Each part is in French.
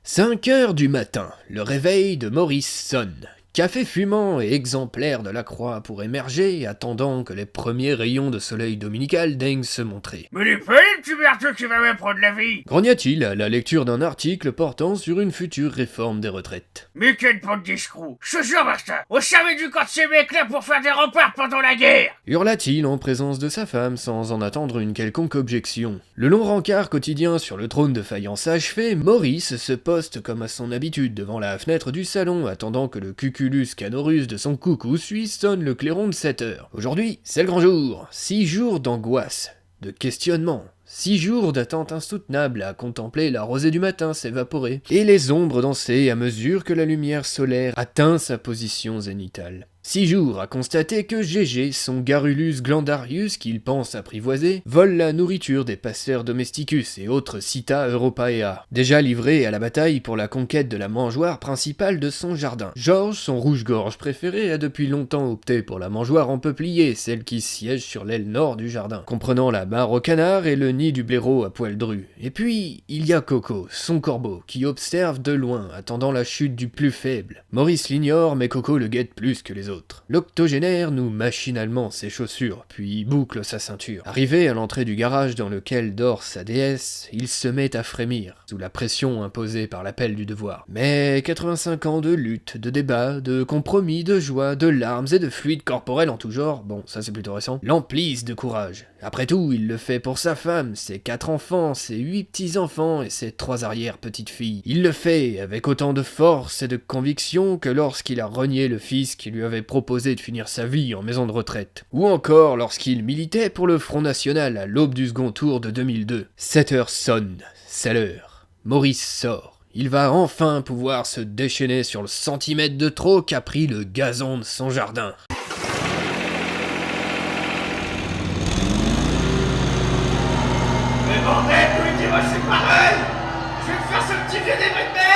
5 heures du matin, le réveil de Maurice sonne. Café fumant et exemplaire de la croix pour émerger, attendant que les premiers rayons de soleil dominical daignent se montrer. Mais les peines, tu merdes qui va me prendre la vie. Grogna-t-il à la lecture d'un article portant sur une future réforme des retraites. Mais quelle bande d'escrocs. Je te jure, Basta, on servait du camp de ces mecs-là pour faire des remparts pendant la guerre. Hurla-t-il en présence de sa femme sans en attendre une quelconque objection. Le long rencard quotidien sur le trône de faïence achevé, Maurice se poste comme à son habitude devant la fenêtre du salon, attendant que le cuculus canorus de son coucou suisse sonne le clairon de 7 heures. Aujourd'hui, c'est le grand jour. 6 jours d'angoisse, de questionnement. 6 jours d'attente insoutenable à contempler la rosée du matin s'évaporer, et les ombres danser à mesure que la lumière solaire atteint sa position zénitale. 6 jours à constater que Gégé, son Garrulus glandarius qu'il pense apprivoiser, vole la nourriture des pasteurs domesticus et autres Cita Europaea, déjà livrés à la bataille pour la conquête de la mangeoire principale de son jardin. Georges, son rouge-gorge préféré, a depuis longtemps opté pour la mangeoire en peuplier, celle qui siège sur l'aile nord du jardin, comprenant la barre au canard et le nid du blaireau à poil dru. Et puis, il y a Coco, son corbeau, qui observe de loin, attendant la chute du plus faible. Maurice l'ignore, mais Coco le guette plus que les autres. L'octogénaire noue machinalement ses chaussures, puis boucle sa ceinture. Arrivé à l'entrée du garage dans lequel dort sa déesse, il se met à frémir, sous la pression imposée par l'appel du devoir. Mais 85 ans de lutte, de débat, de compromis, de joie, de larmes et de fluides corporels en tout genre, bon, ça c'est plutôt récent, l'emplissent de courage. Après tout, il le fait pour sa femme, ses 4 enfants, ses 8 petits-enfants et ses 3 arrière-petites-filles. Il le fait avec autant de force et de conviction que lorsqu'il a renié le fils qui lui avait proposé de finir sa vie en maison de retraite. Ou encore lorsqu'il militait pour le Front National à l'aube du second tour de 2002. 7 heures sonnent, c'est l'heure. Maurice sort. Il va enfin pouvoir se déchaîner sur le centimètre de trop qu'a pris le gazon de son jardin. Mais bordel, dis-moi c'est pareil. Je vais me faire ce petit vieux débris de merde.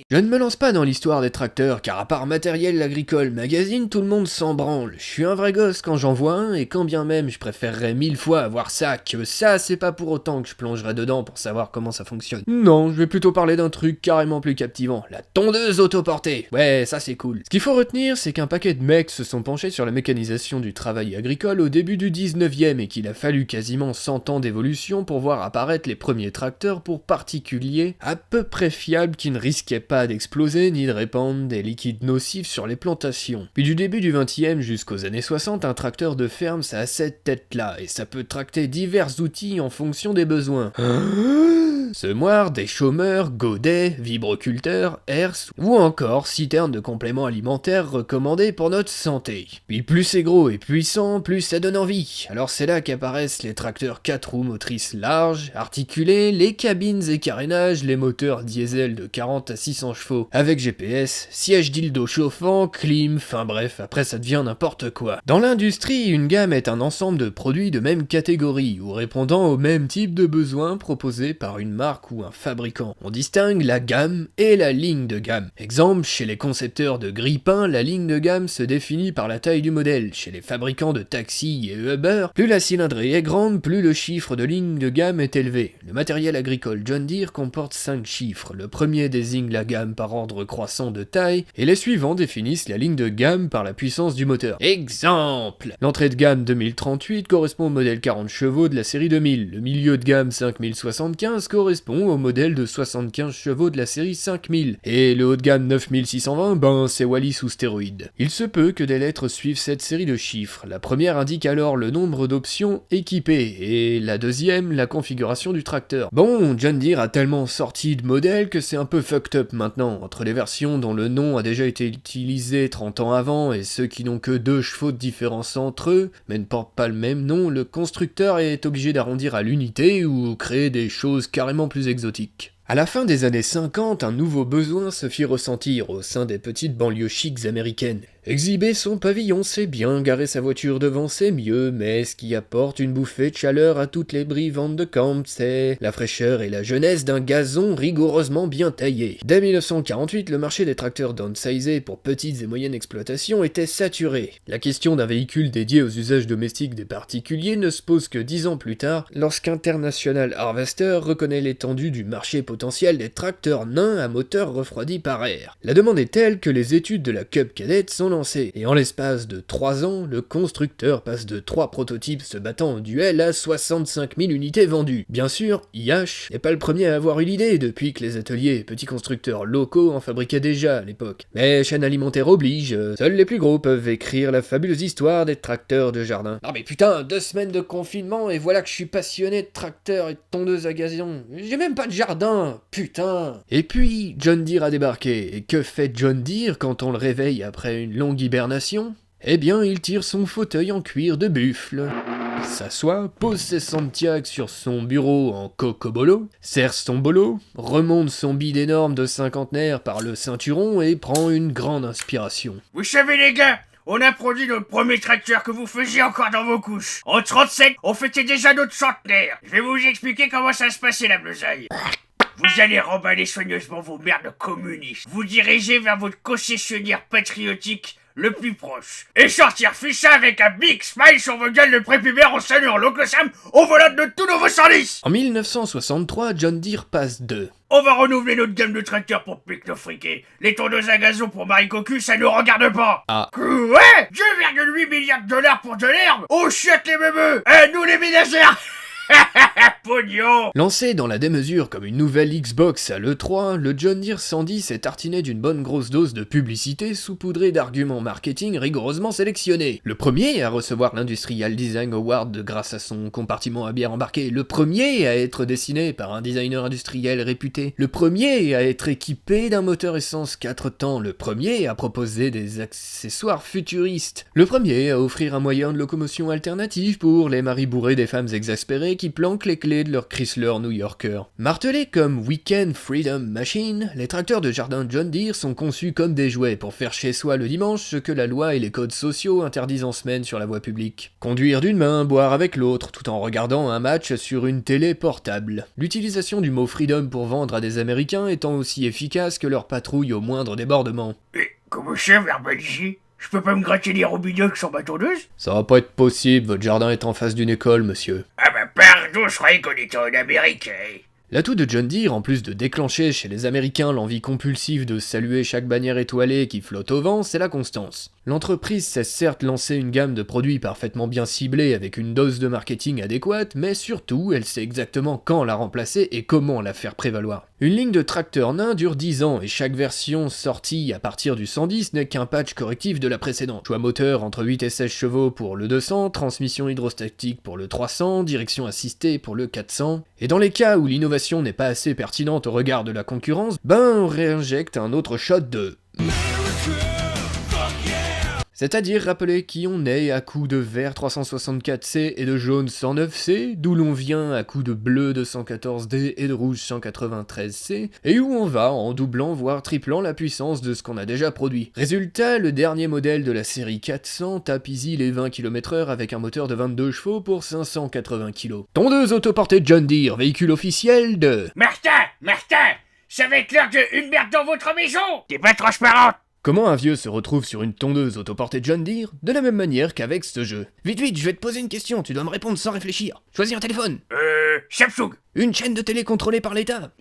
Je ne me lance pas dans l'histoire des tracteurs, car à part Matériel Agricole Magazine, tout le monde s'en branle. Je suis un vrai gosse quand j'en vois un, et quand bien même je préférerais 1000 fois avoir ça, que ça c'est pas pour autant que je plongerai dedans pour savoir comment ça fonctionne. Non, je vais plutôt parler d'un truc carrément plus captivant, la tondeuse autoportée. Ouais, ça c'est cool. Ce qu'il faut retenir, c'est qu'un paquet de mecs se sont penchés sur la mécanisation du travail agricole au début du 19e, et qu'il a fallu quasiment 100 ans d'évolution pour voir apparaître les premiers tracteurs pour particuliers à peu près fiables qui ne risquaient pas d'exploser ni de répandre des liquides nocifs sur les plantations. Puis du début du 20e jusqu'aux années 60, un tracteur de ferme ça a cette tête-là, et ça peut tracter divers outils en fonction des besoins. Semoirs, des chômeurs, godets, vibroculteurs, herses, ou encore citernes de compléments alimentaires recommandés pour notre santé. Puis plus c'est gros et puissant, plus ça donne envie. Alors c'est là qu'apparaissent les tracteurs 4 roues motrices larges, articulés, les cabines et carénages, les moteurs diesel de 40 à 600 chevaux, avec GPS, siège dildo chauffant, clim, enfin bref, après ça devient n'importe quoi. Dans l'industrie, une gamme est un ensemble de produits de même catégorie, ou répondant au même type de besoins proposés par une marque ou un fabricant. On distingue la gamme et la ligne de gamme. Exemple, chez les concepteurs de grille-pain, la ligne de gamme se définit par la taille du modèle. Chez les fabricants de taxis et Uber, plus la cylindrée est grande, plus le chiffre de ligne de gamme est élevé. Le matériel agricole John Deere comporte 5 chiffres. Le premier désigne la gamme par ordre croissant de taille, et les suivants définissent la ligne de gamme par la puissance du moteur. Exemple, l'entrée de gamme 2038 correspond au modèle 40 chevaux de la série 2000. Le milieu de gamme 5075 correspond au modèle de 75 chevaux de la série 5000. Et le haut de gamme 9620, ben c'est Wally sous stéroïdes. Il se peut que des lettres suivent cette série de chiffres. La première indique alors le nombre d'options équipées, et la deuxième, la configuration du tracteur. Bon, John Deere a tellement sorti de modèles que c'est un peu fucked up maintenant, entre les versions dont le nom a déjà été utilisé 30 ans avant et ceux qui n'ont que 2 chevaux de différence entre eux, mais ne portent pas le même nom, le constructeur est obligé d'arrondir à l'unité ou créer des choses carrément plus exotiques. À la fin des années 50, un nouveau besoin se fit ressentir au sein des petites banlieues chics américaines. Exhiber son pavillon c'est bien, garer sa voiture devant c'est mieux, mais ce qui apporte une bouffée de chaleur à toutes les brivantes de camp, c'est la fraîcheur et la jeunesse d'un gazon rigoureusement bien taillé. Dès 1948, le marché des tracteurs downsizés pour petites et moyennes exploitations était saturé. La question d'un véhicule dédié aux usages domestiques des particuliers ne se pose que 10 ans plus tard, lorsqu'International Harvester reconnaît l'étendue du marché potentiel des tracteurs nains à moteur refroidi par air. La demande est telle que les études de la Cub Cadet sont lancées, et en l'espace de 3 ans, le constructeur passe de 3 prototypes se battant en duel à 65 000 unités vendues. Bien sûr, IH n'est pas le premier à avoir eu l'idée depuis que les ateliers et petits constructeurs locaux en fabriquaient déjà à l'époque. Mais chaîne alimentaire oblige, seuls les plus gros peuvent écrire la fabuleuse histoire des tracteurs de jardin. Ah mais putain, 2 semaines de confinement et voilà que je suis passionné de tracteurs et de tondeuses à gazon. J'ai même pas de jardin, putain. Et puis, John Deere a débarqué. Et que fait John Deere quand on le réveille après une longue hibernation ? Eh bien, il tire son fauteuil en cuir de buffle, s'assoit, pose ses Santiago sur son bureau en cocobolo, serre son bolo, remonte son bide énorme de cinquantenaire par le ceinturon et prend une grande inspiration. Vous savez les gars, on a produit notre premier tracteur que vous faisiez encore dans vos couches. En 37, on fêtait déjà notre centenaire. Je vais vous expliquer comment ça se passait la besaille. Vous allez remballer soigneusement vos merdes communistes. Vous dirigez vers votre concessionnaire patriotique le plus proche. Et sortir ficha avec un big smile sur vos gueules de prépubères en saluant l'oncle Sam au volant de tout nouveau 110. En 1963, John Deere passe de On va renouveler notre gamme de tracteurs pour pique nos friqués. Les tondeuses à gazon pour Marie Cocu, ça nous regarde pas. Ah. Ouais, 2,8 milliards de dollars pour de l'herbe. Oh chiotte les bébés. Nous les ménagères. Pognon. Lancé dans la démesure comme une nouvelle Xbox à l'E3, le John Deere 110 est tartiné d'une bonne grosse dose de publicité saupoudrée d'arguments marketing rigoureusement sélectionnés. Le premier à recevoir l'Industrial Design Award grâce à son compartiment à bière embarqué, le premier à être dessiné par un designer industriel réputé, le premier à être équipé d'un moteur essence 4 temps, le premier à proposer des accessoires futuristes, le premier à offrir un moyen de locomotion alternatif pour les maris bourrés des femmes exaspérées qui planquent les clés de leur Chrysler New Yorker. Martelés comme Weekend Freedom Machine, les tracteurs de jardin John Deere sont conçus comme des jouets pour faire chez soi le dimanche ce que la loi et les codes sociaux interdisent en semaine sur la voie publique. Conduire d'une main, boire avec l'autre, tout en regardant un match sur une télé portable. L'utilisation du mot freedom pour vendre à des Américains étant aussi efficace que leur patrouille au moindre débordement. Et comment ça, verbaliser? Je peux pas me gratter les robinets sans ma tondeuse? Ça va pas être possible, votre jardin est en face d'une école, monsieur. Ah bah pardon, je croyais qu'on était en Amérique. L'atout de John Deere, en plus de déclencher chez les Américains l'envie compulsive de saluer chaque bannière étoilée qui flotte au vent, c'est la constance. L'entreprise sait certes lancer une gamme de produits parfaitement bien ciblés avec une dose de marketing adéquate, mais surtout, elle sait exactement quand la remplacer et comment la faire prévaloir. Une ligne de tracteurs nains dure 10 ans et chaque version sortie à partir du 110 n'est qu'un patch correctif de la précédente. Choix moteur entre 8 et 16 chevaux pour le 200, transmission hydrostatique pour le 300, direction assistée pour le 400. Et dans les cas où l'innovation n'est pas assez pertinente au regard de la concurrence, on réinjecte un autre shot de... C'est-à-dire rappeler qui on est à coups de vert 364C et de jaune 109C, d'où l'on vient à coups de bleu 214D et de rouge 193C, et où on va en doublant voire triplant la puissance de ce qu'on a déjà produit. Résultat, le dernier modèle de la série 400 tape easy les 20 km/h avec un moteur de 22 chevaux pour 580 kg. Tondeuse autoportée John Deere, véhicule officiel de... Martin, ça va être l'heure de une merde dans votre maison. T'es pas transparente. Comment un vieux se retrouve sur une tondeuse autoportée John Deere? De la même manière qu'avec ce jeu. Vite, je vais te poser une question, tu dois me répondre sans réfléchir. Choisis un téléphone. Samsung. Une chaîne de télé contrôlée par l'État.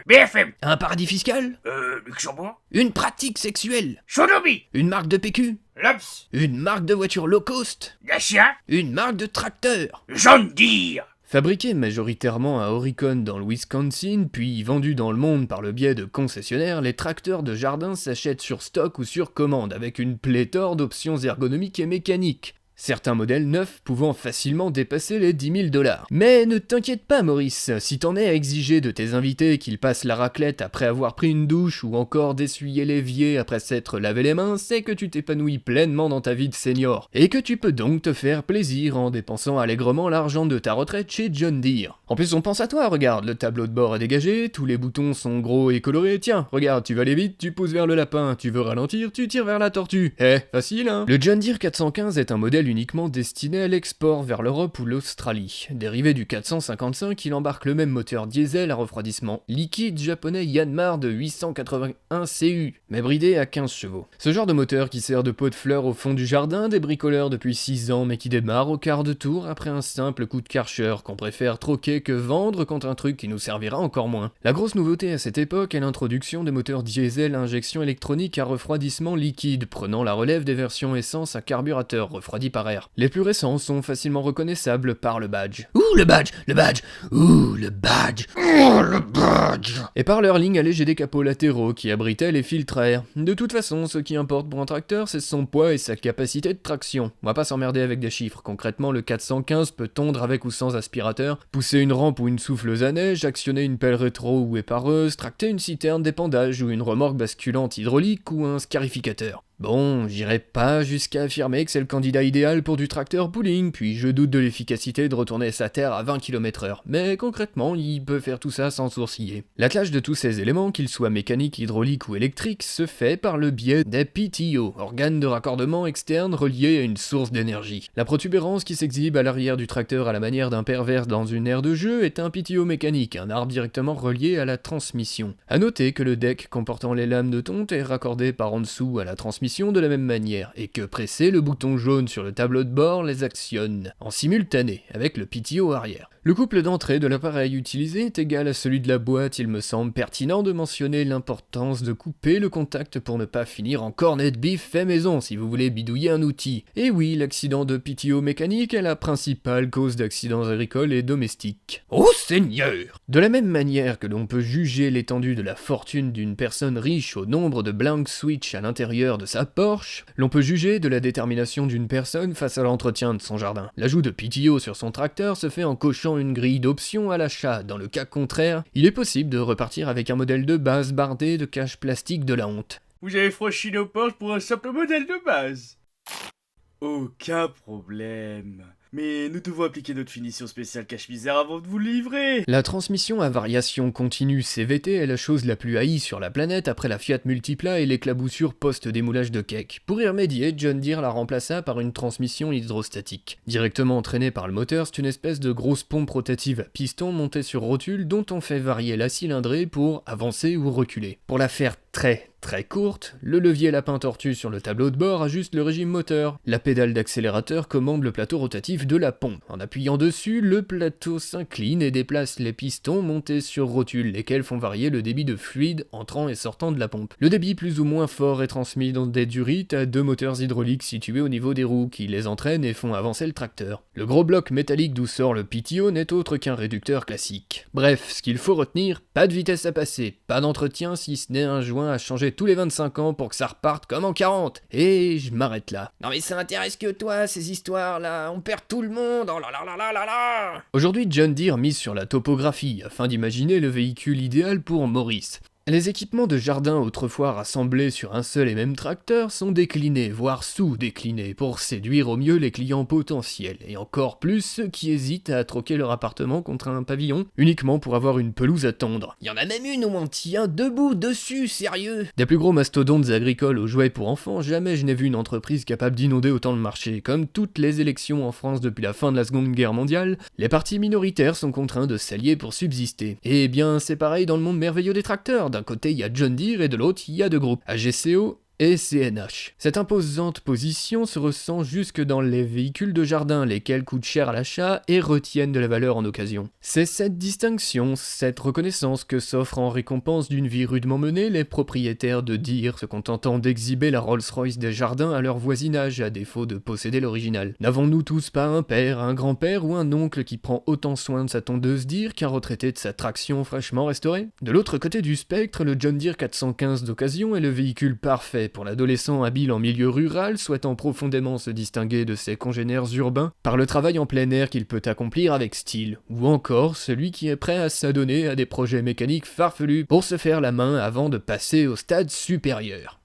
BFM. Un paradis fiscal. Luxembourg. Une pratique sexuelle. Sodomie. Une marque de PQ. Lops. Une marque de voiture low cost. Dacia. Une marque de tracteur. John Deere. Fabriqué majoritairement à Horicon dans le Wisconsin, puis vendu dans le monde par le biais de concessionnaires, les tracteurs de jardin s'achètent sur stock ou sur commande, avec une pléthore d'options ergonomiques et mécaniques. certains modèles neufs pouvant facilement dépasser les 10 000 $. Mais ne t'inquiète pas Maurice, si t'en es à exiger de tes invités qu'ils passent la raclette après avoir pris une douche ou encore d'essuyer l'évier après s'être lavé les mains, c'est que tu t'épanouis pleinement dans ta vie de senior, et que tu peux donc te faire plaisir en dépensant allègrement l'argent de ta retraite chez John Deere. En plus on pense à toi, regarde, le tableau de bord est dégagé, tous les boutons sont gros et colorés, tiens, regarde, tu vas aller vite, tu pousses vers le lapin, tu veux ralentir, tu tires vers la tortue. Facile hein. Le John Deere 415 est un modèle uniquement destiné à l'export vers l'Europe ou l'Australie. Dérivé du 455, il embarque le même moteur diesel à refroidissement liquide japonais Yanmar de 881 CU, mais bridé à 15 chevaux. Ce genre de moteur qui sert de pot de fleurs au fond du jardin des bricoleurs depuis 6 ans mais qui démarre au quart de tour après un simple coup de Karcher qu'on préfère troquer que vendre contre un truc qui nous servira encore moins. La grosse nouveauté à cette époque est l'introduction des moteurs diesel à injection électronique à refroidissement liquide, prenant la relève des versions essence à carburateur refroidi par air. Les plus récents sont facilement reconnaissables par le badge. Ouh le badge, le badge, ouh le badge, ouh le badge. Et par leur ligne allégée des capots latéraux qui abritaient les filtres à air. De toute façon, ce qui importe pour un tracteur, c'est son poids et sa capacité de traction. On va pas s'emmerder avec des chiffres. Concrètement, le 415 peut tondre avec ou sans aspirateur, pousser une rampe ou une souffleuse à neige, actionner une pelle rétro ou épareuse, tracter une citerne d'épandage ou une remorque basculante hydraulique ou un scarificateur. Bon, j'irai pas jusqu'à affirmer que c'est le candidat idéal pour du tracteur pooling, puis je doute de l'efficacité de retourner sa terre à 20 km/h, mais concrètement, il peut faire tout ça sans sourciller. L'attelage de tous ces éléments, qu'ils soient mécaniques, hydrauliques ou électriques, se fait par le biais des PTO, organes de raccordement externes reliés à une source d'énergie. La protubérance qui s'exhibe à l'arrière du tracteur à la manière d'un pervers dans une aire de jeu est un PTO mécanique, un arbre directement relié à la transmission. A noter que le deck comportant les lames de tonte est raccordé par en dessous à la transmission de la même manière, et que presser le bouton jaune sur le tableau de bord les actionne, en simultané, avec le PTO arrière. Le couple d'entrée de l'appareil utilisé est égal à celui de la boîte, il me semble pertinent de mentionner l'importance de couper le contact pour ne pas finir en cornet de bif fait maison si vous voulez bidouiller un outil. Et oui, l'accident de PTO mécanique est la principale cause d'accidents agricoles et domestiques. Oh Seigneur! De la même manière que l'on peut juger l'étendue de la fortune d'une personne riche au nombre de blank switch à l'intérieur de sa Porsche, l'on peut juger de la détermination d'une personne face à l'entretien de son jardin. L'ajout de PTO sur son tracteur se fait en cochant une grille d'options à l'achat. Dans le cas contraire, il est possible de repartir avec un modèle de base bardé de cache plastique de la honte. Vous avez franchi nos portes pour un simple modèle de base. Aucun problème. Mais nous devons appliquer notre finition spéciale cache-misère avant de vous le livrer. La transmission à variation continue CVT est la chose la plus haïe sur la planète après la Fiat Multipla et l'éclaboussure post-démoulage de cake. Pour y remédier, John Deere la remplaça par une transmission hydrostatique. Directement entraînée par le moteur, c'est une espèce de grosse pompe rotative à piston montée sur rotule dont on fait varier la cylindrée pour avancer ou reculer. Pour la faire très courte, le levier lapin tortue sur le tableau de bord ajuste le régime moteur. La pédale d'accélérateur commande le plateau rotatif de la pompe. En appuyant dessus, le plateau s'incline et déplace les pistons montés sur rotule, lesquels font varier le débit de fluide entrant et sortant de la pompe. Le débit plus ou moins fort est transmis dans des durites à 2 moteurs hydrauliques situés au niveau des roues, qui les entraînent et font avancer le tracteur. Le gros bloc métallique d'où sort le PTO n'est autre qu'un réducteur classique. Bref, ce qu'il faut retenir, pas de vitesse à passer, pas d'entretien si ce n'est un joint à changer tous les 25 ans pour que ça reparte comme en 40. Et je m'arrête là. Non mais ça intéresse que toi, ces histoires-là, on perd tout le monde, oh là là là là là là. Aujourd'hui, John Deere mise sur la topographie afin d'imaginer le véhicule idéal pour Maurice. Les équipements de jardin autrefois rassemblés sur un seul et même tracteur sont déclinés, voire sous-déclinés, pour séduire au mieux les clients potentiels, et encore plus ceux qui hésitent à troquer leur appartement contre un pavillon, uniquement pour avoir une pelouse à tondre. Y en a même une où on tient debout dessus, sérieux. Des plus gros mastodontes agricoles aux jouets pour enfants, jamais je n'ai vu une entreprise capable d'inonder autant le marché. Comme toutes les élections en France depuis la fin de la Seconde Guerre mondiale, les partis minoritaires sont contraints de s'allier pour subsister. Et bien c'est pareil dans le monde merveilleux des tracteurs. D'un côté, il y a John Deere et de l'autre, il y a deux groupes, AGCO et CNH. Cette imposante position se ressent jusque dans les véhicules de jardin, lesquels coûtent cher à l'achat et retiennent de la valeur en occasion. C'est cette distinction, cette reconnaissance que s'offrent en récompense d'une vie rudement menée les propriétaires de Deere, se contentant d'exhiber la Rolls-Royce des jardins à leur voisinage, à défaut de posséder l'original. N'avons-nous tous pas un père, un grand-père ou un oncle qui prend autant soin de sa tondeuse Deere qu'un retraité de sa traction fraîchement restaurée? De l'autre côté du spectre, le John Deere 415 d'occasion est le véhicule parfait parfait pour l'adolescent habile en milieu rural, souhaitant profondément se distinguer de ses congénères urbains par le travail en plein air qu'il peut accomplir avec style, ou encore celui qui est prêt à s'adonner à des projets mécaniques farfelus pour se faire la main avant de passer au stade supérieur.